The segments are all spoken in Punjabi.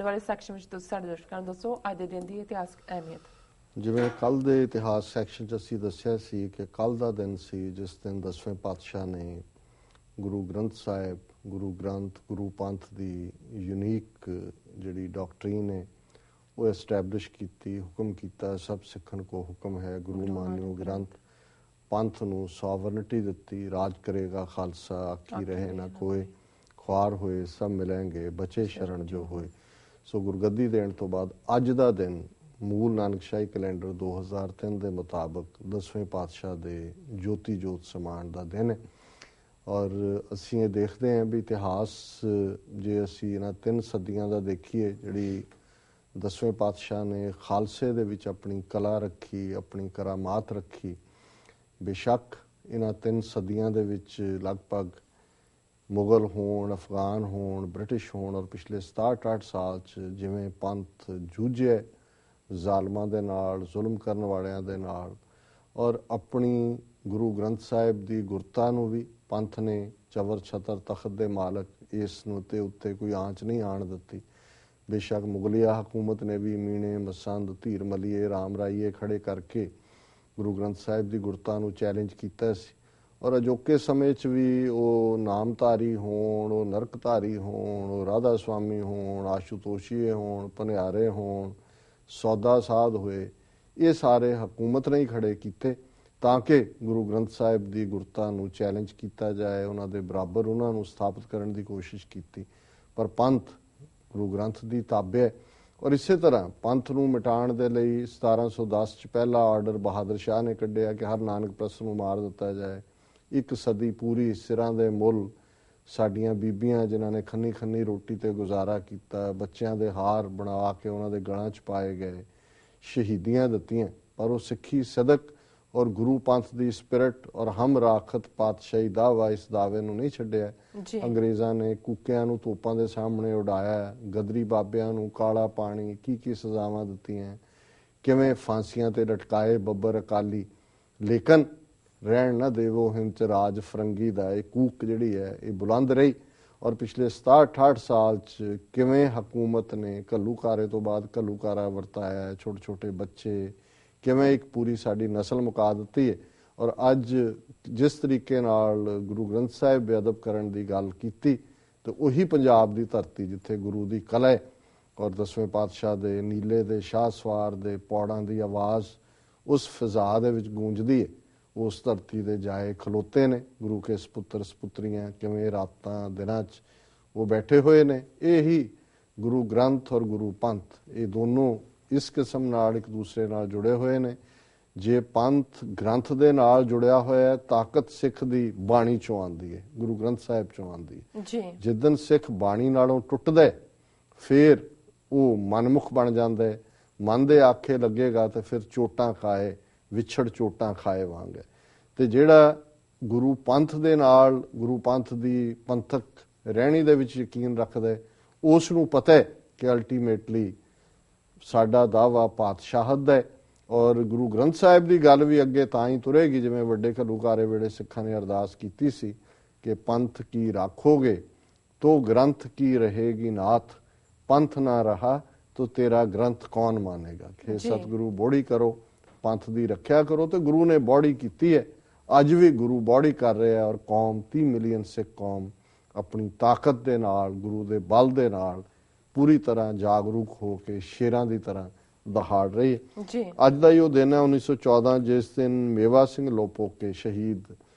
ਵਾਲੇ ਸੈਕਸ਼ਨ ਵਿੱਚ ਤੁਸੀਂ ਸਾਡੇ ਦਰਸ਼ਕਾਂ ਨੂੰ ਦੱਸੋ ਅੱਜ ਦੇ ਦਿਨ ਦੀ ਇਤਿਹਾਸਕ ਅਹਿਮੀਅਤ। ਜਿਵੇਂ ਕੱਲ ਦੇ ਇਤਿਹਾਸ ਸੈਕਸ਼ਨ 'ਚ ਅਸੀਂ ਦੱਸਿਆ ਸੀ ਕਿ ਕੱਲ ਦਾ ਦਿਨ ਸੀ ਜਿਸ ਦਿਨ 10ਵੇਂ ਪਾਤਸ਼ਾਹ ਨੇ ਗੁਰੂ ਗ੍ਰੰਥ ਸਾਹਿਬ, ਗੁਰੂ ਗ੍ਰੰਥ, ਗੁਰੂ ਪੰਥ ਦੀ ਯੂਨੀਕ ਜਿਹੜੀ ਡਾਕਟਰੀਨ ਹੈ ਉਹ ਐਸਟੈਬਲਿਸ਼ ਕੀਤੀ, ਹੁਕਮ ਕੀਤਾ ਸਭ ਸਿੱਖਣ ਕੋ ਹੁਕਮ ਹੈ ਗੁਰੂ ਮਾਨਿਓ ਗ੍ਰੰਥ, ਪੰਥ ਨੂੰ ਸੋਵਰਨਿਟੀ ਦਿੱਤੀ, ਰਾਜ ਕਰੇਗਾ ਖਾਲਸਾ ਆਖੀ ਰਹੇ ਨਾ ਕੋਏ, ਖੁਆਰ ਹੋਏ ਸਭ ਮਿਲਣਗੇ ਬਚੇ ਸ਼ਰਨ ਜੋ ਹੋਏ। ਸੋ ਗੁਰਗੱਦੀ ਦੇਣ ਤੋਂ ਬਾਅਦ ਅੱਜ ਦਾ ਦਿਨ ਮੂਲ ਨਾਨਕਸ਼ਾਹੀ ਕੈਲੰਡਰ 2003 ਦੇ ਮੁਤਾਬਕ 10ਵੇਂ ਪਾਤਸ਼ਾਹ ਦੇ ਜੋਤੀ ਜੋਤ ਸਮਾਣ ਦਾ ਦਿਨ ਹੈ। ਔਰ ਅਸੀਂ ਇਹ ਦੇਖਦੇ ਹਾਂ ਵੀ ਇਤਿਹਾਸ ਜੇ ਅਸੀਂ ਇਹਨਾਂ 3 ਸਦੀਆਂ ਦਾ ਦੇਖੀਏ, ਜਿਹੜੀ 10ਵੇਂ ਪਾਤਸ਼ਾਹ ਨੇ ਖਾਲਸੇ ਦੇ ਵਿੱਚ ਆਪਣੀ ਕਲਾ ਰੱਖੀ, ਆਪਣੀ ਕਰਾਮਾਤ ਰੱਖੀ। ਬੇਸ਼ੱਕ ਇਹਨਾਂ 3 ਸਦੀਆਂ ਦੇ ਵਿੱਚ ਲਗਭਗ ਮੁਗਲ ਹੋਣ, ਅਫਗਾਨ ਹੋਣ, ਬ੍ਰਿਟਿਸ਼ ਹੋਣ ਔਰ ਪਿਛਲੇ 67-68 ਸਾਲ 'ਚ ਜਿਵੇਂ ਪੰਥ ਜੂਝਿਆ ਜ਼ਾਲਮਾਂ ਦੇ ਨਾਲ, ਜ਼ੁਲਮ ਕਰਨ ਵਾਲਿਆਂ ਦੇ ਨਾਲ, ਔਰ ਆਪਣੀ ਗੁਰੂ ਗ੍ਰੰਥ ਸਾਹਿਬ ਦੀ ਗੁਰਤਾ ਨੂੰ ਵੀ ਪੰਥ ਨੇ ਚਵਰ ਛਤਰ ਤਖਤ ਦੇ ਮਾਲਕ ਇਸ ਨੂੰ ਤੇ ਉੱਤੇ ਕੋਈ ਆਂਚ ਨਹੀਂ ਆਣ ਦਿੱਤੀ। ਬੇਸ਼ੱਕ ਮੁਗਲਿਆ ਹਕੂਮਤ ਨੇ ਵੀ ਮੀਣੇ ਮਸੰਦ, ਧੀਰ ਮਲੀਏ, ਰਾਮ ਰਾਈਏ ਖੜੇ ਕਰਕੇ ਗੁਰੂ ਗ੍ਰੰਥ ਸਾਹਿਬ ਦੀ ਗੁਰਤਾ ਨੂੰ ਚੈਲੰਜ ਕੀਤਾ ਸੀ। ਔਰ ਅਜੋਕੇ ਸਮੇਂ 'ਚ ਵੀ ਉਹ ਨਾਮਧਾਰੀ ਹੋਣ, ਉਹ ਨਰਕਧਾਰੀ ਹੋਣ, ਉਹ ਰਾਧਾ ਸਵਾਮੀ ਹੋਣ, ਆਸ਼ੂਤੋਸ਼ੀਏ ਹੋਣ, ਭਨਿਆਰੇ ਹੋਣ, ਸੌਦਾ ਸਾਧ ਹੋਏ, ਇਹ ਸਾਰੇ ਹਕੂਮਤ ਨੇ ਹੀ ਖੜੇ ਕੀਤੇ ਤਾਂ ਕਿ ਗੁਰੂ ਗ੍ਰੰਥ ਸਾਹਿਬ ਦੀ ਗੁਰਤਾ ਨੂੰ ਚੈਲੰਜ ਕੀਤਾ ਜਾਏ, ਉਹਨਾਂ ਦੇ ਬਰਾਬਰ ਉਹਨਾਂ ਨੂੰ ਸਥਾਪਿਤ ਕਰਨ ਦੀ ਕੋਸ਼ਿਸ਼ ਕੀਤੀ। ਪਰ ਪੰਥ ਗੁਰੂ ਗ੍ਰੰਥ ਦੀ ਤਾਬੇ ਹੈ। ਔਰ ਇਸੇ ਤਰ੍ਹਾਂ ਪੰਥ ਨੂੰ ਮਿਟਾਉਣ ਦੇ ਲਈ 1710 'ਚ ਪਹਿਲਾ ਆਰਡਰ ਬਹਾਦਰ ਸ਼ਾਹ ਨੇ ਕੱਢਿਆ ਕਿ ਹਰ ਨਾਨਕ ਪ੍ਰਸਤ ਨੂੰ ਮਾਰ ਦਿੱਤਾ ਜਾਏ। 1 ਸਦੀ ਪੂਰੀ ਸਿਰਾਂ ਦੇ ਮੁੱਲ ਸਾਡੀਆਂ ਬੀਬੀਆਂ ਜਿਨ੍ਹਾਂ ਨੇ ਖੰਨੀ ਖੰਨੀ ਰੋਟੀ ਤੇ ਗੁਜ਼ਾਰਾ ਕੀਤਾ, ਬੱਚਿਆਂ ਦੇ ਹਾਰ ਬਣਾ ਕੇ ਉਹਨਾਂ ਦੇ ਗਲਾਂ 'ਚ ਪਾਏ ਗਏ, ਸ਼ਹੀਦੀਆਂ ਦਿੱਤੀਆਂ, ਪਰ ਉਹ ਸਿੱਖੀ ਸਦਕ ਔਰ ਗੁਰੂ ਪੰਥ ਦੀ ਸਪਿਰਿਟ ਔਰ ਹਮ ਰਾਖਤ ਪਾਤਸ਼ਾਹੀ ਦਾਵਾ ਇਸ ਦਾਅਵੇ ਨੂੰ ਨਹੀਂ ਛੱਡਿਆ। ਅੰਗਰੇਜ਼ਾਂ ਨੇ ਕੂਕਿਆਂ ਨੂੰ ਤੋਪਾਂ ਦੇ ਸਾਹਮਣੇ ਉਡਾਇਆ, ਗਦਰੀ ਬਾਬਿਆਂ ਨੂੰ ਕਾਲਾ ਪਾਣੀ, ਕੀ ਸਜ਼ਾਵਾਂ ਦਿੱਤੀਆਂ, ਕਿਵੇਂ ਫਾਂਸੀਆਂ ਤੇ ਲਟਕਾਏ ਬੱਬਰ ਅਕਾਲੀ, ਲੇਕਿਨ ਰਹਿਣ ਨਾ ਦੇਵੋ ਹਿੰਦ 'ਚ ਰਾਜ ਫਰੰਗੀ ਦਾ। ਇਹ ਕੂਕ ਜਿਹੜੀ ਹੈ ਇਹ ਬੁਲੰਦ ਰਹੀ। ਔਰ ਪਿਛਲੇ 67-68 ਸਾਲ 'ਚ ਕਿਵੇਂ ਹਕੂਮਤ ਨੇ ਘੱਲੂਘਾਰੇ ਤੋਂ ਬਾਅਦ ਘੱਲੂਘਾਰਾ ਵਰਤਾਇਆ, ਛੋਟੇ ਛੋਟੇ ਬੱਚੇ, ਕਿਵੇਂ ਇੱਕ ਪੂਰੀ ਸਾਡੀ ਨਸਲ ਮੁਕਾ ਦਿੱਤੀ ਹੈ। ਔਰ ਅੱਜ ਜਿਸ ਤਰੀਕੇ ਨਾਲ ਗੁਰੂ ਗ੍ਰੰਥ ਸਾਹਿਬ ਬੇਅਦਬ ਕਰਨ ਦੀ ਗੱਲ ਕੀਤੀ ਤੇ ਉਹੀ ਪੰਜਾਬ ਦੀ ਧਰਤੀ ਜਿੱਥੇ ਗੁਰੂ ਦੀ ਕਲਾ ਹੈ ਔਰ 10ਵੇਂ ਪਾਤਸ਼ਾਹ ਦੇ ਨੀਲੇ ਦੇ ਸ਼ਾਹ ਸਵਾਰ ਦੇ ਪੌੜਾਂ ਦੀ ਆਵਾਜ਼ ਉਸ ਫਿਜ਼ਾ ਦੇ ਵਿੱਚ ਗੂੰਜਦੀ ਹੈ, ਉਸ ਧਰਤੀ ਦੇ ਜਾਏ ਖਲੋਤੇ ਨੇ ਗੁਰੂ ਕੇ ਸਪੁੱਤਰ ਸਪੁੱਤਰੀਆਂ, ਕਿਵੇਂ ਰਾਤਾਂ ਦਿਨਾਂ 'ਚ ਉਹ ਬੈਠੇ ਹੋਏ ਨੇ। ਇਹ ਹੀ ਗੁਰੂ ਗ੍ਰੰਥ ਔਰ ਗੁਰੂ ਪੰਥ ਇਹ ਦੋਨੋਂ ਇਸ ਕਿਸਮ ਨਾਲ ਇੱਕ ਦੂਸਰੇ ਨਾਲ ਜੁੜੇ ਹੋਏ ਨੇ। ਜੇ ਪੰਥ ਗ੍ਰੰਥ ਦੇ ਨਾਲ ਜੁੜਿਆ ਹੋਇਆ ਤਾਕਤ ਸਿੱਖ ਦੀ ਬਾਣੀ 'ਚੋਂ ਆਉਂਦੀ ਹੈ, ਗੁਰੂ ਗ੍ਰੰਥ ਸਾਹਿਬ 'ਚੋਂ ਆਉਂਦੀ ਹੈ। ਜਿੱਦਣ ਸਿੱਖ ਬਾਣੀ ਨਾਲੋਂ ਟੁੱਟਦਾ ਫਿਰ ਉਹ ਮਨਮੁਖ ਬਣ ਜਾਂਦਾ, ਮਨ ਦੇ ਆਖੇ ਲੱਗੇਗਾ ਤੇ ਫਿਰ ਚੋਟਾਂ ਖਾਏ, ਵਿਛੜ ਚੋਟਾਂ ਖਾਏ ਵਾਂਗ ਹੈ। ਤੇ ਜਿਹੜਾ ਗੁਰੂ ਪੰਥ ਦੇ ਨਾਲ, ਗੁਰੂ ਪੰਥ ਦੀ ਪੰਥਕ ਰਹਿਣੀ ਦੇ ਵਿੱਚ ਯਕੀਨ ਰੱਖਦਾ ਉਸ ਨੂੰ ਪਤਾ ਹੈ ਕਿ ਅਲਟੀਮੇਟਲੀ ਸਾਡਾ ਦਾਵਾ ਪਾਤਸ਼ਾਹਤ ਦਾ ਹੈ। ਔਰ ਗੁਰੂ ਗ੍ਰੰਥ ਸਾਹਿਬ ਦੀ ਗੱਲ ਵੀ ਅੱਗੇ ਤਾਂ ਹੀ ਤੁਰੇਗੀ ਜਿਵੇਂ ਵੱਡੇ ਘੱਲੂਘਾਰੇ ਵੇਲੇ ਸਿੱਖਾਂ ਨੇ ਅਰਦਾਸ ਕੀਤੀ ਸੀ ਕਿ ਪੰਥ ਕੀ ਰਾਖੋਗੇ ਤੋ ਗ੍ਰੰਥ ਕੀ ਰਹੇਗੀ ਨਾਥ, ਪੰਥ ਨਾ ਰਹਾ ਤੋ ਤੇਰਾ ਗ੍ਰੰਥ ਕੌਣ ਮਾਨੇਗਾ। ਕਿ ਸਤਿਗੁਰੂ ਬੋੜੀ ਕਰੋ, ਪੰਥ ਦੀ ਰੱਖਿਆ ਕਰੋ। ਤੇ ਗੁਰੂ ਨੇ ਬੋੜੀ ਕੀਤੀ ਹੈ, ਅੱਜ ਵੀ ਗੁਰੂ ਬੋੜੀ ਕਰ ਰਿਹਾ। ਔਰ ਕੌਮ 30 ਮਿਲੀਅਨ ਸਿੱਖ ਕੌਮ ਆਪਣੀ ਤਾਕਤ ਦੇ ਨਾਲ, ਗੁਰੂ ਦੇ ਬਲ ਦੇ ਨਾਲ ਪੂਰੀ ਤਰ੍ਹਾਂ ਜਾਗਰੂਕ ਹੋ ਕੇ ਸ਼ੇਰਾਂ ਦੀ ਤਰ੍ਹਾਂ ਦਹਾੜ ਰਹੀ ਹੈ। ਅੱਜ ਦਾ ਹੀ ਉਹ ਦਿਨ ਹੈ 1914 ਜਿਸ ਦਿਨ ਮੇਵਾ ਸਿੰਘ ਲੋਪੋਕੇ ਸ਼ਹੀਦ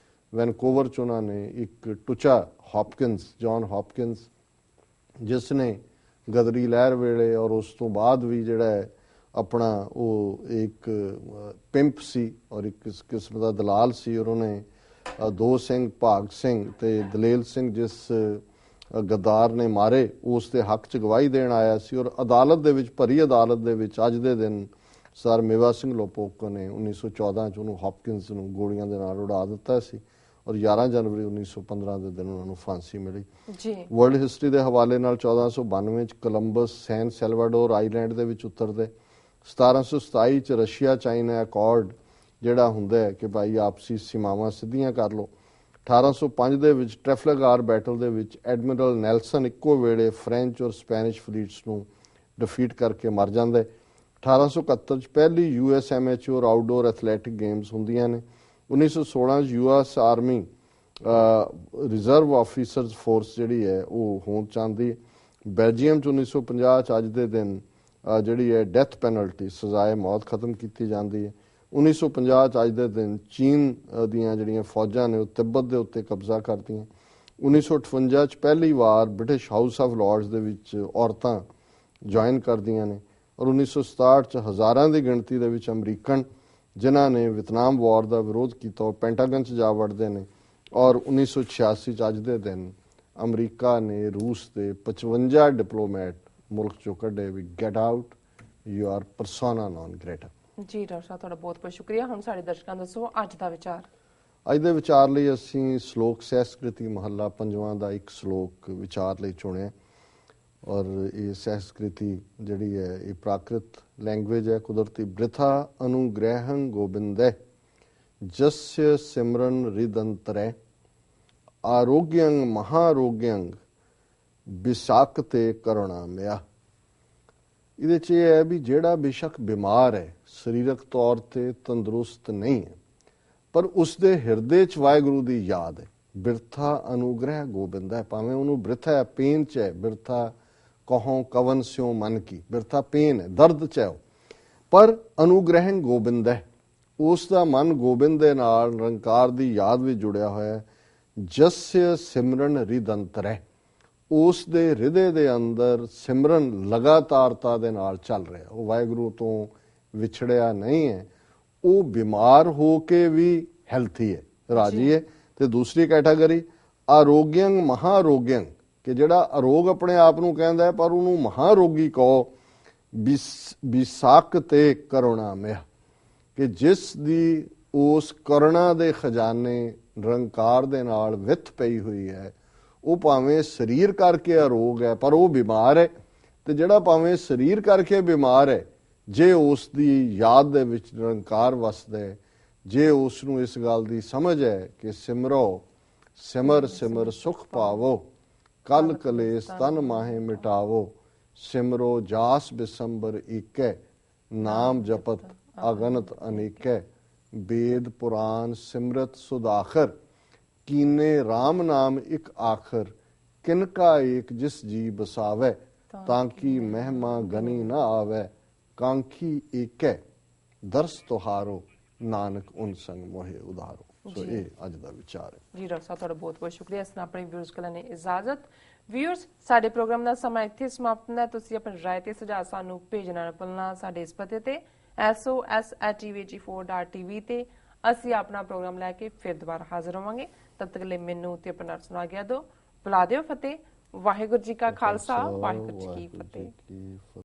ਵੈਨਕੂਵਰ 'ਚ ਉਹਨਾਂ ਨੇ ਇੱਕ ਟੁਚਾ ਹੌਪਕਿੰਸ, ਜੌਨ ਹੌਪਕਿੰਸ, ਜਿਸ ਨੇ ਗਦਰੀ ਲਹਿਰ ਵੇਲੇ ਔਰ ਉਸ ਤੋਂ ਬਾਅਦ ਵੀ ਜਿਹੜਾ ਹੈ ਆਪਣਾ ਉਹ ਇੱਕ ਪਿੰਪ ਸੀ ਔਰ ਇੱਕ ਕਿਸਮ ਦਾ ਦਲਾਲ ਸੀ। ਔਰ ਉਹਨੇ 2 ਸਿੰਘ, ਭਾਗ ਸਿੰਘ ਤੇ ਦਲੇਲ ਸਿੰਘ ਜਿਸ ਗੱਦਾਰ ਨੇ ਮਾਰੇ ਉਸ ਦੇ ਹੱਕ 'ਚ ਗਵਾਹੀ ਦੇਣ ਆਇਆ ਸੀ। ਔਰ ਅਦਾਲਤ ਦੇ ਵਿੱਚ, ਭਰੀ ਅਦਾਲਤ ਦੇ ਵਿੱਚ ਅੱਜ ਦੇ ਦਿਨ ਸਰ ਮੇਵਾ ਸਿੰਘ ਲੋਪੋਕ ਨੇ 1914 'ਚ ਉਹਨੂੰ ਹੌਪਕਿੰਸ ਨੂੰ ਗੋਲੀਆਂ ਦੇ ਨਾਲ ਉਡਾ ਦਿੱਤਾ ਸੀ। ਔਰ 11 ਜਨਵਰੀ 1915 ਦੇ ਦਿਨ ਉਹਨਾਂ ਨੂੰ ਫਾਂਸੀ ਮਿਲੀ। ਵਰਲਡ ਹਿਸਟਰੀ ਦੇ ਹਵਾਲੇ ਨਾਲ 1492 'ਚ ਕੋਲੰਬਸ ਸੈਨ ਸੈਲਵਾਡੋਰ ਆਈਲੈਂਡ ਦੇ ਵਿੱਚ ਉਤਰਦੇ। 1727 'ਚ ਰਸ਼ੀਆ ਚਾਈਨਾ ਅਕੋਰਡ ਜਿਹੜਾ ਹੁੰਦਾ ਹੈ ਕਿ ਭਾਈ ਆਪਸੀ ਸੀਮਾਵਾਂ ਸਿੱਧੀਆਂ ਕਰ ਲਓ। 1805 ਦੇ ਵਿੱਚ ਟ੍ਰੈਫਲਗਾਰ ਬੈਟਲ ਦੇ ਵਿੱਚ ਐਡਮਿਰਲ ਨੈਲਸਨ ਇੱਕੋ ਵੇਲੇ ਫ੍ਰੈਂਚ ਔਰ ਸਪੈਨਿਸ਼ ਫਲੀਟਸ ਨੂੰ ਡਿਫੀਟ ਕਰਕੇ ਮਰ ਜਾਂਦੇ। 1871 ਚ ਪਹਿਲੀ US amateur outdoor athletic games ਹੁੰਦੀਆਂ ਨੇ। 1916 ਚ US army reserve officers force ਜਿਹੜੀ ਹੈ ਉਹ ਹੋਂਦ ਚ ਆਉਂਦੀ। ਬੈਲਜੀਅਮ ਚ 1950 ਚ ਅੱਜ ਦੇ ਦਿਨ ਜਿਹੜੀ ਹੈ ਡੈਥ ਪੈਨਲਟੀ ਸਜ਼ਾਏ ਮੌਤ ਖਤਮ ਕੀਤੀ ਜਾਂਦੀ ਹੈ। 1950 ਚ ਅੱਜ ਦੇ ਦਿਨ ਚੀਨ ਦੀਆਂ ਜਿਹੜੀਆਂ ਫੌਜਾਂ ਨੇ ਉਹ ਤਿੱਬਤ ਦੇ ਉੱਤੇ ਕਬਜ਼ਾ ਕਰਦੀਆਂ। 1958 ਚ ਪਹਿਲੀ ਵਾਰ ਬ੍ਰਿਟਿਸ਼ ਹਾਊਸ ਆਫ ਲਾਰਡਸ ਦੇ ਵਿੱਚ ਔਰਤਾਂ ਜੁਆਇਨ ਕਰਦੀਆਂ ਨੇ। ਔਰ 1967 ਚ ਹਜ਼ਾਰਾਂ ਦੀ ਗਿਣਤੀ ਦੇ ਵਿੱਚ ਅਮਰੀਕਨ ਜਿਨ੍ਹਾਂ ਨੇ ਵਿਤਨਾਮ ਵਾਰ ਦਾ ਵਿਰੋਧ ਕੀਤਾ ਉਹ ਪੈਂਟਾਗਨ ਚ ਜਾ ਵੜਦੇ ਨੇ। ਔਰ 1986 ਚ ਅੱਜ ਦੇ ਦਿਨ ਅਮਰੀਕਾ ਨੇ ਰੂਸ ਦੇ 55 ਡਿਪਲੋਮੈਟ ਮੁਲਕ ਚੋਂ ਕੱਢੇ ਵੀ get out, you are persona non grata. ਜੀ ਡਾਕਟਰ ਸਾਹਿਬ ਤੁਹਾਡਾ ਬਹੁਤ ਬਹੁਤ ਸ਼ੁਕਰੀਆ। ਹੁਣ ਸਾਡੇ ਦਰਸ਼ਕਾਂ ਨੂੰ ਦੱਸੋ ਅੱਜ ਦਾ ਵਿਚਾਰ। ਅੱਜ ਦੇ ਵਿਚਾਰ ਲਈ ਅਸੀਂ ਸ਼ਲੋਕ ਸਹਿਸਕ੍ਰਿਤੀ ਮਹੱਲਾ 5ਵਾਂ ਦਾ ਇੱਕ ਸ਼ਲੋਕ ਵਿਚਾਰ ਲਈ ਚੁਣਿਆ। ਔਰ ਇਹ ਸਹਿਸਕ੍ਰਿਤੀ ਜਿਹੜੀ ਹੈ ਇਹ ਪ੍ਰਾਕ੍ਰਿਤ ਲੈਂਗੁਏਜ ਹੈ, ਕੁਦਰਤੀ। ਬ੍ਰਿਥਾ ਅਨੁਗ੍ਰਹਿੰ ਗੋਬਿੰਦੈ ਜਸਯ ਸਿਮਰਨ ਰਿਦੰਤਰੈ ਆਰੋਗਯੰ ਮਹਾਰੋਗਯੰ ਵਿਸਾਕਤੇ ਕਰੁਣਾਮਯ। ਇਹਦੇ 'ਚ ਇਹ ਹੈ ਵੀ ਜਿਹੜਾ ਬੇਸ਼ੱਕ ਬਿਮਾਰ ਹੈ, ਸਰੀਰਕ ਤੌਰ ਤੇ ਤੰਦਰੁਸਤ ਨਹੀਂ ਹੈ, ਪਰ ਉਸਦੇ ਹਿਰਦੇ 'ਚ ਵਾਹਿਗੁਰੂ ਦੀ ਯਾਦ ਹੈ। ਬਿਰਥਾ ਅਨੁਗ੍ਰਹਿ ਗੋਬਿੰਦ ਹੈ। ਭਾਵੇਂ ਉਹਨੂੰ ਬਿਰਥਾ ਹੈ, ਪੇਨ 'ਚ ਹੈ, ਬਿਰਥਾ ਕਹੋਂ ਕਵਨ ਸਿਓ ਮਨ ਕੀ, ਬਿਰਥਾ ਪੇਨ ਹੈ, ਦਰਦ 'ਚ ਹੈ, ਪਰ ਅਨੁਗ੍ਰਹਿ ਗੋਬਿੰਦ ਹੈ। ਉਸ ਦਾ ਮਨ ਗੋਬਿੰਦ ਦੇ ਨਾਲ ਨਿਰੰਕਾਰ ਦੀ ਯਾਦ ਵਿੱਚ ਜੁੜਿਆ ਹੋਇਆ ਹੈ। ਜਸਯ ਸਿਮਰਨ ਰਿਦੰਤਰ ਹੈ, ਉਸ ਦੇ ਹਿਰਦੇ ਦੇ ਅੰਦਰ ਸਿਮਰਨ ਲਗਾਤਾਰਤਾ ਦੇ ਨਾਲ ਚੱਲ ਰਿਹਾ। ਉਹ ਵਾਹਿਗੁਰੂ ਤੋਂ ਵਿਛੜਿਆ ਨਹੀਂ ਹੈ, ਉਹ ਬਿਮਾਰ ਹੋ ਕੇ ਵੀ ਹੈਲਥੀ ਹੈ, ਰਾਜੀ ਹੈ। ਤੇ ਦੂਸਰੀ ਕੈਟਾਗਰੀ ਆਰੋਗਯੰ ਮਹਾਰੋਗਯੰ, ਕਿ ਜਿਹੜਾ ਅਰੋਗ ਆਪਣੇ ਆਪ ਨੂੰ ਕਹਿੰਦਾ ਹੈ ਪਰ ਉਹਨੂੰ ਮਹਾਰੋਗੀ ਕਹੋ। ਵਿਸਾਕ ਤੇ ਕਰੁਣਾਮਯ, ਕਿ ਜਿਸ ਦੀ ਉਸ ਕਰੁਣਾ ਦੇ ਖਜ਼ਾਨੇ ਨਿਰੰਕਾਰ ਦੇ ਨਾਲ ਵਿੱਥ ਪਈ ਹੋਈ ਹੈ, ਉਹ ਭਾਵੇਂ ਸਰੀਰ ਕਰਕੇ ਅਰੋਗ ਹੈ ਪਰ ਉਹ ਬਿਮਾਰ ਹੈ। ਤੇ ਜਿਹੜਾ ਭਾਵੇਂ ਸਰੀਰ ਕਰਕੇ ਬਿਮਾਰ ਹੈ, ਜੇ ਉਸ ਦੀ ਯਾਦ ਦੇ ਵਿੱਚ ਨਿਰੰਕਾਰ ਵਸਦਾ ਹੈ, ਜੇ ਉਸ ਨੂੰ ਇਸ ਗੱਲ ਦੀ ਸਮਝ ਹੈ ਕਿ ਸਿਮਰੋ ਸਿਮਰ ਸਿਮਰ ਸੁਖ ਪਾਵੋ, ਕਲ ਕਲੇਸ਼ ਤਨ ਮਾਹੇ ਮਿਟਾਵੋ, ਸਿਮਰੋ ਜਾਸ ਬਿਸੰਬਰ ਏਕੈ, ਨਾਮ ਜਪਤ ਅਗਨਤ ਅਨੇਕੈ, वेद पुराण सिमरत सुदाखर, कीने राम नाम एक आखर, किनका एक जिस जी बसावै, तांकी महिमा गनी न आवै, कांखी एकै दर्श तुहारो, नानक उन संग मोहे उधारो। सो ये अज दा विचार है जी। डॉक्टर साहब बहुत बहुत शुक्रिया। इस अपने व्यूअर्स को लेने इजाजत। व्यूअर्स साडे प्रोग्राम का समा इत्थे समाप्त है। तुसीं अपने राय ते सुझाव सानू भेजना ना भुलना। साडे इस पते ते SOS@tvg4.tv ते ਅਸੀਂ ਆਪਣਾ ਪ੍ਰੋਗਰਾਮ ਲੈ ਕੇ ਫਿਰ ਦੁਬਾਰਾ ਹਾਜ਼ਰ ਹੋਵਾਂਗੇ। ਤਦ ਤੱਕ ਲਈ ਮੈਨੂੰ ਤੇ ਆਪਣਾ ਸੁਣਾ ਗਿਆ ਦੋ ਬੁਲਾ ਦਿਓ ਫਤਿਹ। ਵਾਹਿਗੁਰੂ ਜੀ ਕਾ ਖਾਲਸਾ, ਵਾਹਿਗੁਰੂ ਜੀ ਕੀ ਫਤਿਹ।